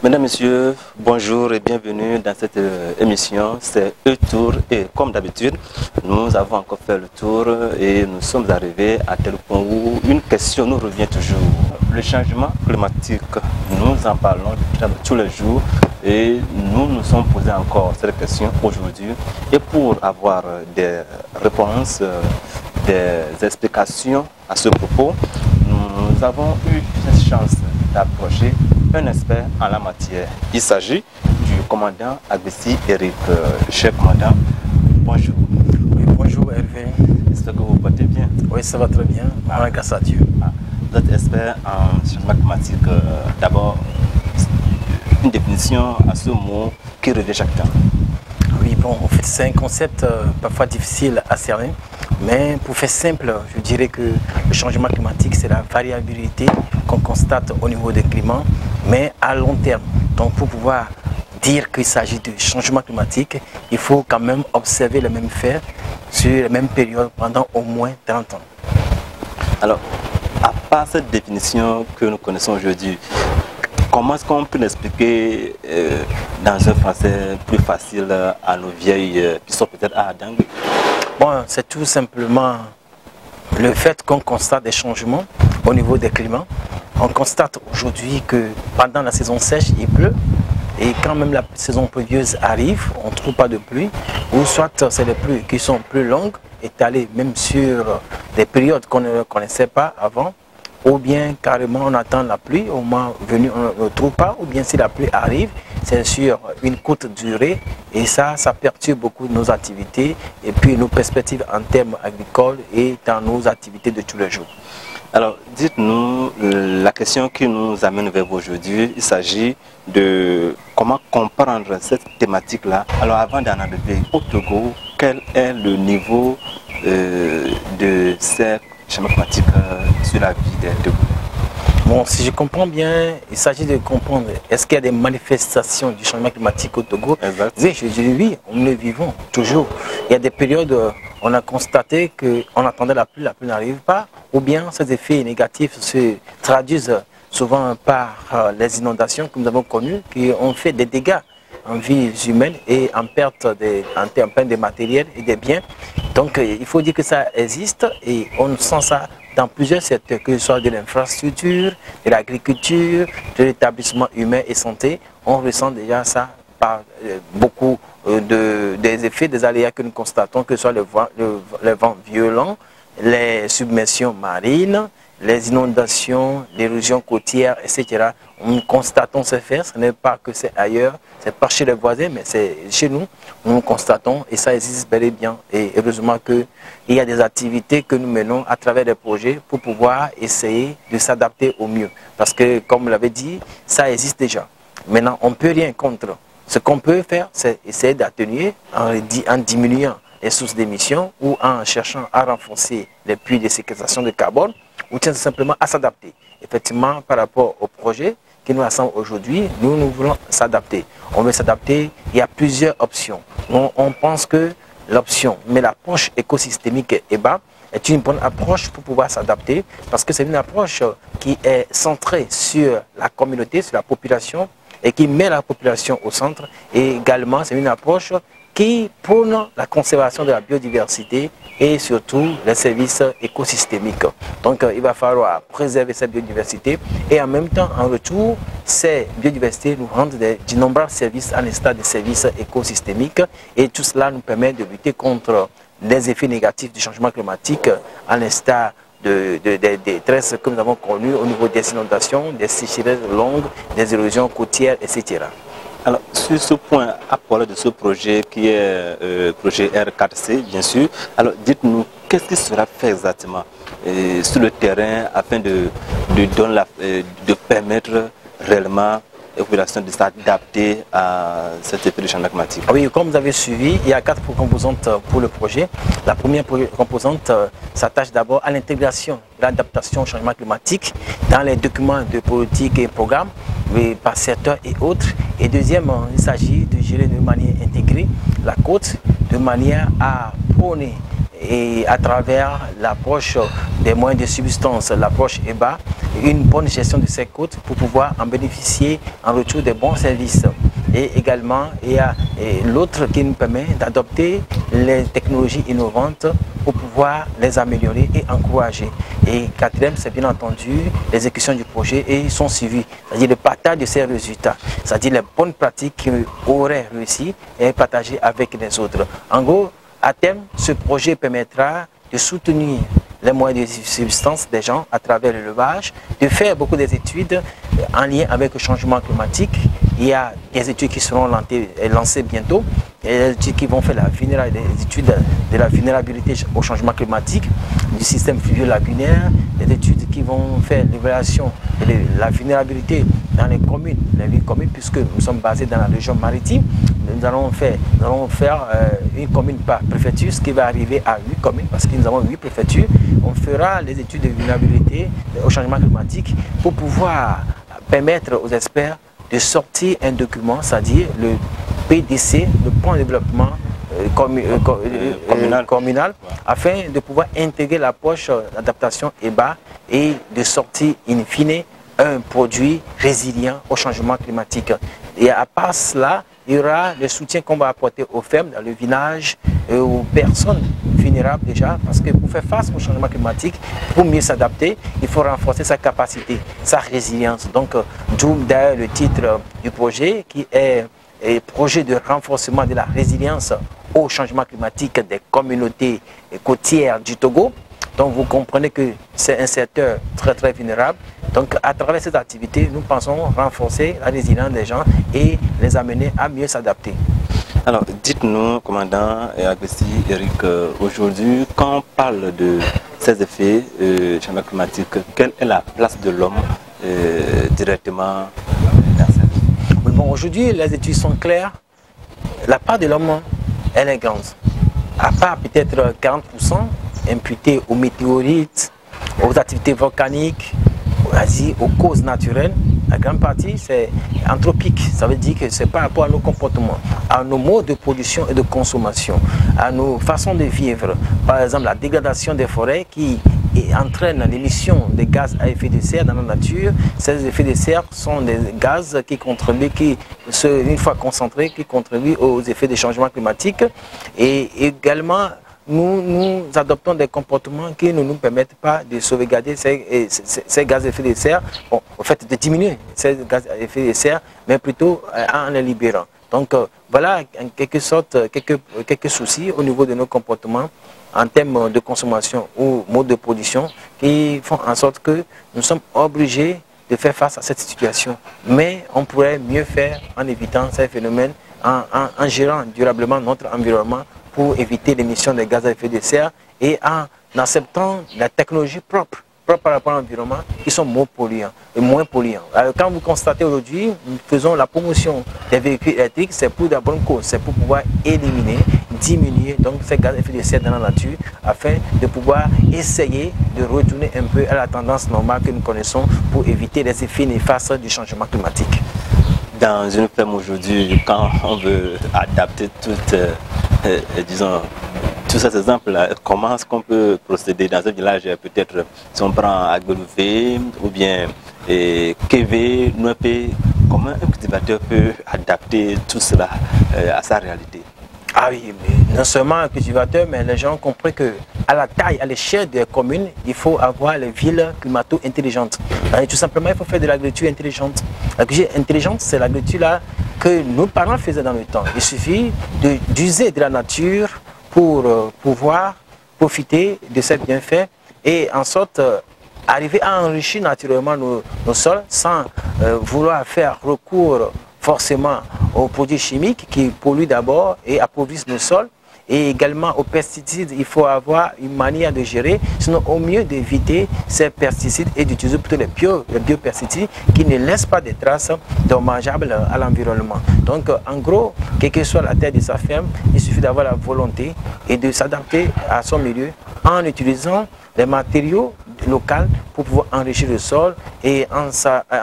Mesdames, Messieurs, bonjour et bienvenue dans cette émission. C'est E-Tour et comme d'habitude, nous avons encore fait le tour et nous sommes arrivés à tel point où une question nous revient toujours. Le changement climatique, nous en parlons tous les jours et nous nous sommes posés encore cette question aujourd'hui. Et pour avoir des réponses, des explications à ce propos, nous avons eu cette chance d'approcher un expert en la matière. Il s'agit du commandant Agbessi Eric. Cher commandant, bonjour. Oui, bonjour Hervé. Est-ce que vous portez bien? Oui, ça va très bien. Grâce à Dieu. Vous êtes expert en changement climatique. D'abord, une définition à ce mot qui revient chaque temps. Oui, bon, en fait, c'est un concept parfois difficile à cerner. Mais pour faire simple, je dirais que le changement climatique, c'est la variabilité qu'on constate au niveau des climats, mais à long terme. Donc pour pouvoir dire qu'il s'agit de changement climatique, il faut quand même observer les mêmes faits sur la même période pendant au moins 30 ans. Alors, à part cette définition que nous connaissons aujourd'hui, comment est-ce qu'on peut l'expliquer dans un français plus facile à nos vieilles qui sont peut-être à Adang? Bon, c'est tout simplement le fait qu'on constate des changements au niveau des climats. On constate aujourd'hui que pendant la saison sèche, il pleut. Et quand même la saison pluvieuse arrive, on ne trouve pas de pluie. Ou soit c'est des pluies qui sont plus longues, étalées même sur des périodes qu'on ne connaissait pas avant. Ou bien carrément on attend la pluie, au moment venu on ne trouve pas. Ou bien si la pluie arrive, c'est sur une courte durée. Et ça perturbe beaucoup nos activités et puis nos perspectives en termes agricoles et dans nos activités de tous les jours. Alors, dites-nous, la question qui nous amène vers vous aujourd'hui, il s'agit de comment comprendre cette thématique-là. Alors, avant d'en arriver au Togo, quel est le niveau de ces changements climatiques sur la vie des Togolais? Bon, si je comprends bien, il s'agit de comprendre, est-ce qu'il y a des manifestations du changement climatique au Togo? Exact. Oui, je dis oui, nous le vivons toujours. Il y a des périodes où on a constaté qu'on attendait la pluie n'arrive pas, ou bien ces effets négatifs se traduisent souvent par les inondations que nous avons connues, qui ont fait des dégâts en vie humaine et en perte de matériel et des biens. Donc il faut dire que ça existe et on sent ça dans plusieurs secteurs, que ce soit de l'infrastructure, de l'agriculture, de l'établissement humain et santé. On ressent déjà ça par beaucoup des effets, des aléas que nous constatons, que ce soit le vent violent, les submersions marines, les inondations, l'érosion côtière, etc. Nous constatons ces faits, ce n'est pas que c'est ailleurs, c'est pas chez les voisins, mais c'est chez nous, nous constatons et ça existe bel et bien. Et heureusement qu'il y a des activités que nous menons à travers des projets pour pouvoir essayer de s'adapter au mieux. Parce que, comme vous l'avez dit, ça existe déjà. Maintenant, on ne peut rien contre. Ce qu'on peut faire, c'est essayer d'atténuer en diminuant les sources d'émissions ou en cherchant à renforcer les puits de séquestration de carbone, ou tout simplement à s'adapter. Effectivement, par rapport au projet qui nous rassemble aujourd'hui, nous voulons s'adapter. On veut s'adapter, il y a plusieurs options. On pense que l'option, mais l'approche écosystémique EBA est une bonne approche pour pouvoir s'adapter, parce que c'est une approche qui est centrée sur la communauté, sur la population, et qui met la population au centre. Et également, c'est une approche qui prône la conservation de la biodiversité et surtout les services écosystémiques. Donc il va falloir préserver cette biodiversité et en même temps, en retour, ces biodiversités nous rendent d'innombrables services à l'instar des services écosystémiques et tout cela nous permet de lutter contre les effets négatifs du changement climatique à l'instar des détresses que nous avons connues au niveau des inondations, des sécheresses longues, des érosions côtières, etc. Alors, sur ce point, à parler de ce projet qui est le projet R4C, bien sûr, alors dites-nous, qu'est-ce qui sera fait exactement sur le terrain afin de permettre réellement aux populations de s'adapter à cet effet de changement climatique? Oui, comme vous avez suivi, il y a 4 composantes pour le projet. La première composante s'attache d'abord à l'intégration de l'adaptation au changement climatique dans les documents de politique et programmes, par secteur et autres. Et deuxièmement, il s'agit de gérer de manière intégrée la côte, de manière à prôner et à travers l'approche des moyens de subsistance, l'approche EBA, une bonne gestion de ces côtes pour pouvoir en bénéficier en retour des bons services. Et également, il y a l'autre qui nous permet d'adopter les technologies innovantes pour pouvoir les améliorer et encourager. Et quatrième, c'est bien entendu l'exécution du projet et ils sont suivis, c'est-à-dire le partage de ces résultats, c'est-à-dire les bonnes pratiques qui auraient réussi et partagées avec les autres. En gros, à terme, ce projet permettra de soutenir les moyens de subsistance des gens à travers l'élevage, de faire beaucoup d'études en lien avec le changement climatique. Il y a des études qui seront lancées bientôt, des études qui vont faire des études de la vulnérabilité au changement climatique, du système fluvio-lagunaire, des études qui vont faire l'évaluation de la vulnérabilité dans les villes communes, puisque nous sommes basés dans la région maritime. Nous allons faire une commune par préfecture, ce qui va arriver à 8 communes, parce que nous avons 8 préfectures. On fera les études de vulnérabilité au changement climatique pour pouvoir permettre aux experts de sortir un document, c'est-à-dire le PDC, le plan de développement communal, afin de pouvoir intégrer l'approche d'adaptation EBA et de sortir in fine un produit résilient au changement climatique. Et à part cela, il y aura le soutien qu'on va apporter aux fermes, dans le village, aux personnes vulnérables déjà, parce que pour faire face au changement climatique, pour mieux s'adapter, il faut renforcer sa capacité, sa résilience. Donc, d'où d'ailleurs le titre du projet qui est projet de renforcement de la résilience au changement climatique des communautés côtières du Togo. Donc vous comprenez que c'est un secteur très très vulnérable. Donc à travers cette activité, nous pensons renforcer la résilience des gens et les amener à mieux s'adapter. Alors dites-nous, commandant Agbessi Eric, aujourd'hui quand on parle de ces effets du changement climatique, quelle est la place de l'homme directement dans ça? Oui, bon, aujourd'hui les études sont claires. La part de l'homme, elle est grande. À part peut-être 40%, imputés aux météorites, aux activités volcaniques, aux causes naturelles. La grande partie, c'est anthropique. Ça veut dire que c'est par rapport à nos comportements, à nos modes de production et de consommation, à nos façons de vivre. Par exemple, la dégradation des forêts qui entraîne l'émission de gaz à effet de serre dans la nature. Ces effets de serre sont des gaz qui contribuent, une fois concentrés, qui contribuent aux effets des changements climatiques. Et également, nous adoptons des comportements qui ne nous permettent pas de sauvegarder ces gaz à effet de serre, bon, au fait de diminuer ces gaz à effet de serre, mais plutôt en les libérant. Donc voilà en quelque sorte quelques soucis au niveau de nos comportements en termes de consommation ou mode de production qui font en sorte que nous sommes obligés de faire face à cette situation. Mais on pourrait mieux faire en évitant ces phénomènes, en gérant durablement notre environnement pour éviter l'émission des gaz à effet de serre et en acceptant la technologie propre par rapport à l'environnement qui sont moins polluants. Alors, quand vous constatez aujourd'hui, nous faisons la promotion des véhicules électriques, c'est pour la bonne cause, c'est pour pouvoir éliminer, diminuer donc ces gaz à effet de serre dans la nature afin de pouvoir essayer de retourner un peu à la tendance normale que nous connaissons pour éviter les effets néfastes du changement climatique. Dans une ferme aujourd'hui, quand on veut adapter disons, tous ces exemples-là, comment est-ce qu'on peut procéder dans un village? Peut-être si on prend Agbelouvé ou bien Kévé, Nouépé, comment un cultivateur peut adapter tout cela à sa réalité? Ah oui, mais non seulement un cultivateur, mais les gens ont compris qu'à la taille, à l'échelle des communes, il faut avoir les villes climato-intelligentes. Tout simplement, il faut faire de l'agriculture intelligente. L'agriculture intelligente, c'est l'agriculture là que nos parents faisaient dans le temps. Il suffit d'user de la nature pour pouvoir profiter de ces bienfaits et en sorte arriver à enrichir naturellement nos sols sans vouloir faire recours forcément aux produits chimiques qui polluent d'abord et appauvrissent nos sols. Et également aux pesticides, il faut avoir une manière de gérer, sinon au mieux d'éviter ces pesticides et d'utiliser plutôt les biopesticides qui ne laissent pas de traces dommageables à l'environnement. Donc en gros, quelle que soit la taille de sa ferme, il suffit d'avoir la volonté et de s'adapter à son milieu en utilisant les matériaux locaux pour pouvoir enrichir le sol et en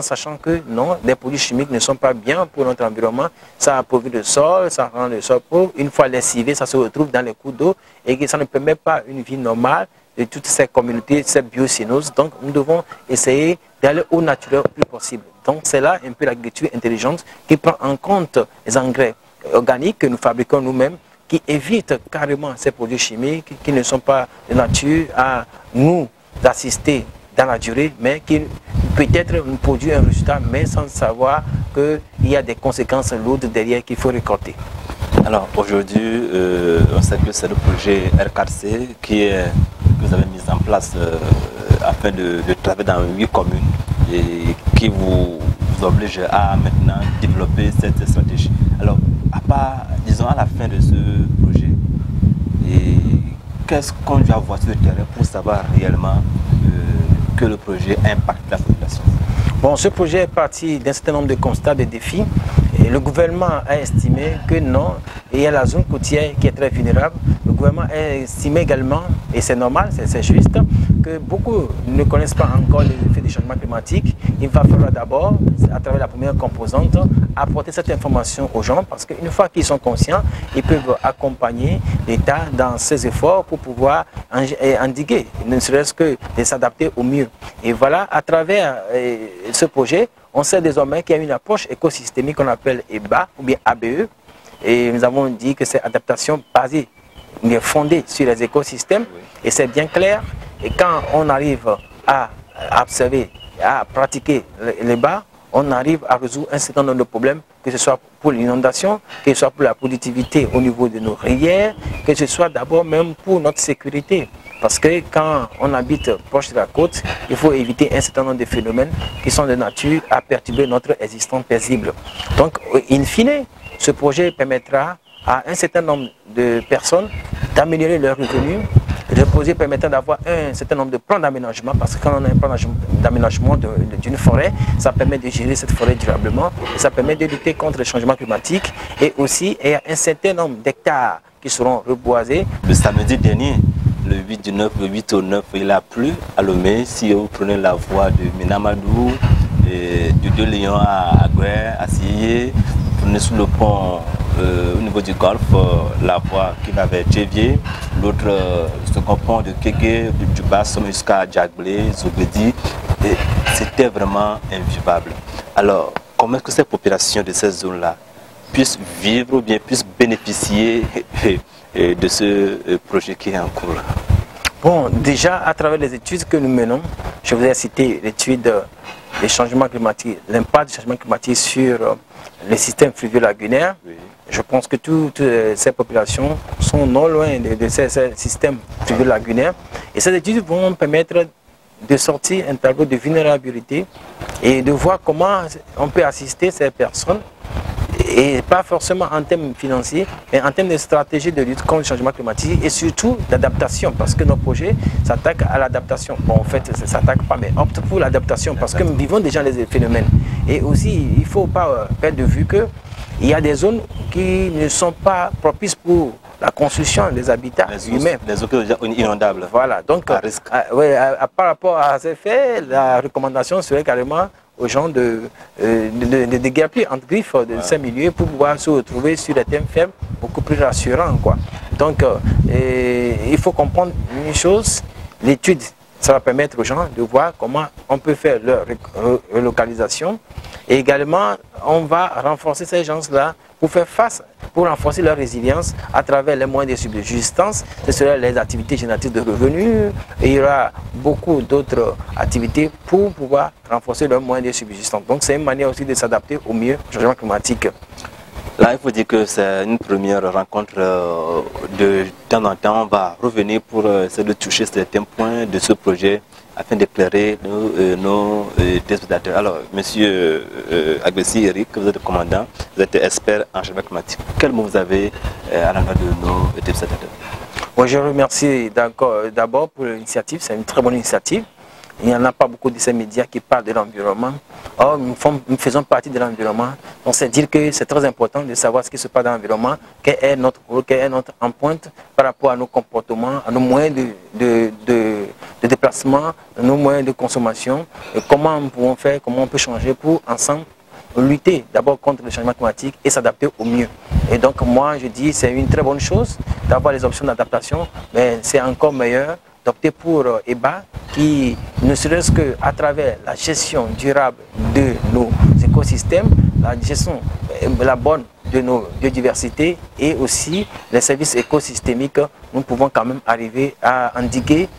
sachant que non, les produits chimiques ne sont pas bien pour notre environnement. Ça appauvrit le sol, ça rend le sol pauvre. Une fois lessivé, ça se retrouve dans les cours d'eau et que ça ne permet pas une vie normale de toutes ces communautés, cette biocénose. Donc nous devons essayer d'aller au naturel le plus possible. Donc c'est là un peu l'agriculture intelligente qui prend en compte les engrais organiques que nous fabriquons nous-mêmes, qui évitent carrément ces produits chimiques qui ne sont pas de nature à nous assister dans la durée, mais qui peut-être nous produit un résultat, mais sans savoir qu'il y a des conséquences lourdes derrière qu'il faut récolter. Alors aujourd'hui, on sait que c'est le projet R4C que vous avez mis en place afin de travailler dans 8 communes et qui vous oblige à maintenant développer cette stratégie. Alors, à part, disons, à la fin de ce projet, qu'est-ce qu'on doit voir sur le terrain pour savoir réellement que le projet impacte la population? Bon, ce projet est parti d'un certain nombre de constats, de défis. Et le gouvernement a estimé que non, il y a la zone côtière qui est très vulnérable. Le gouvernement a estimé également, et c'est normal, c'est juste, que beaucoup ne connaissent pas encore les effets du changement climatique. Il va falloir d'abord, à travers la première composante, apporter cette information aux gens parce qu'une fois qu'ils sont conscients, ils peuvent accompagner l'État dans ses efforts pour pouvoir endiguer, ne serait-ce que de s'adapter au mieux. Et voilà, à travers ce projet, on sait désormais qu'il y a une approche écosystémique qu'on appelle EBA ou bien ABE. Et nous avons dit que c'est adaptation basée, mais fondée sur les écosystèmes. Et c'est bien clair. Et quand on arrive à observer, à pratiquer l'EBA, on arrive à résoudre un certain nombre de problèmes, que ce soit pour l'inondation, que ce soit pour la productivité au niveau de nos rivières, que ce soit d'abord même pour notre sécurité. Parce que quand on habite proche de la côte, il faut éviter un certain nombre de phénomènes qui sont de nature à perturber notre existence paisible. Donc, in fine, ce projet permettra à un certain nombre de personnes d'améliorer leurs revenus. Le projet permettra d'avoir un certain nombre de plans d'aménagement, parce que quand on a un plan d'aménagement d'une forêt, ça permet de gérer cette forêt durablement, et ça permet de lutter contre le changement climatique, et aussi il y a un certain nombre d'hectares qui seront reboisés. Le samedi dernier, le 8 au 9, il a plu à Lomé. Si vous prenez la voie de Minamadou, du Deux Lions à Aguer, à Sillé, vous prenez sous le pont au niveau du golfe, la voie qui va vers Tchévier, l'autre second pont de Kégué, du Bassom jusqu'à Djagblé, Zobedi, c'était vraiment invivable. Alors, comment est-ce que ces populations de ces zones-là puissent vivre ou bien puissent bénéficier de ce projet qui est en cours? Bon, déjà, à travers les études que nous menons, je vous ai cité l'étude des changements climatiques, l'impact du changement climatique sur le système fluvio-lagunaire. Oui. Je pense que toutes ces populations sont non loin de ces systèmes fluvio-lagunaires. Et ces études vont permettre de sortir un tableau de vulnérabilité et de voir comment on peut assister ces personnes. Et pas forcément en termes financiers, mais en termes de stratégie de lutte contre le changement climatique et surtout d'adaptation, parce que nos projets s'attaquent à l'adaptation. Bon, en fait, ça ne s'attaque pas, mais opte pour l'adaptation, parce que nous vivons déjà les phénomènes. Et aussi, il ne faut pas perdre de vue qu'il y a des zones qui ne sont pas propices pour la construction des habitats humains. Les zones inondables. Voilà, donc à risque. Par rapport à ces faits, la recommandation serait carrément aux gens de déguerpir entre griffes de ces milieux pour pouvoir se retrouver sur des thèmes faibles beaucoup plus rassurants, quoi. Donc, il faut comprendre une chose, l'étude, ça va permettre aux gens de voir comment on peut faire leur relocalisation. Et également, on va renforcer ces gens-là pour faire face, pour renforcer leur résilience à travers les moyens de subsistance. Ce seraient les activités génératrices de revenus. Et il y aura beaucoup d'autres activités pour pouvoir renforcer leurs moyens de subsistance. Donc c'est une manière aussi de s'adapter au mieux au changement climatique. Là, il faut dire que c'est une première rencontre. De temps en temps, on va revenir pour essayer de toucher certains points de ce projet afin d'éclairer nos téléspectateurs. Alors, monsieur Agbessi Eric, vous êtes commandant, vous êtes expert en changement climatique. Quel mot vous avez à l'endroit de nos téléspectateurs? Moi, je remercie d'abord pour l'initiative, c'est une très bonne initiative. Il n'y en a pas beaucoup de ces médias qui parlent de l'environnement. Or, nous faisons partie de l'environnement. Donc, c'est dire que c'est très important de savoir ce qui se passe dans l'environnement, quel est notre rôle, quelle est notre empreinte par rapport à nos comportements, à nos moyens de déplacement, à nos moyens de consommation, et comment nous pouvons faire, comment on peut changer pour ensemble lutter d'abord contre le changement climatique et s'adapter au mieux. Et donc, moi, je dis c'est une très bonne chose d'avoir les options d'adaptation, mais c'est encore meilleur d'opter pour EBA qui, ne serait-ce qu'à travers la gestion durable de nos écosystèmes, la bonne de nos biodiversités et aussi les services écosystémiques, nous pouvons quand même arriver à endiguer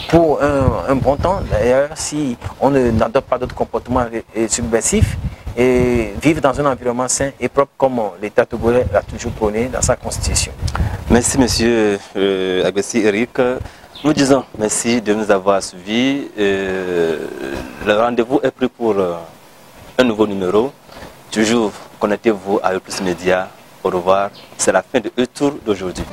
pour un bon temps, d'ailleurs, si on n'adopte pas d'autres comportements subversifs, et vivre dans un environnement sain et propre comme l'État togolais l'a toujours prôné dans sa constitution. Merci monsieur Agbessi Eric. Nous disons merci de nous avoir suivis. Le rendez-vous est pris pour un nouveau numéro. Toujours connectez-vous à E+ Média. Au revoir. C'est la fin de E-Tour d'aujourd'hui.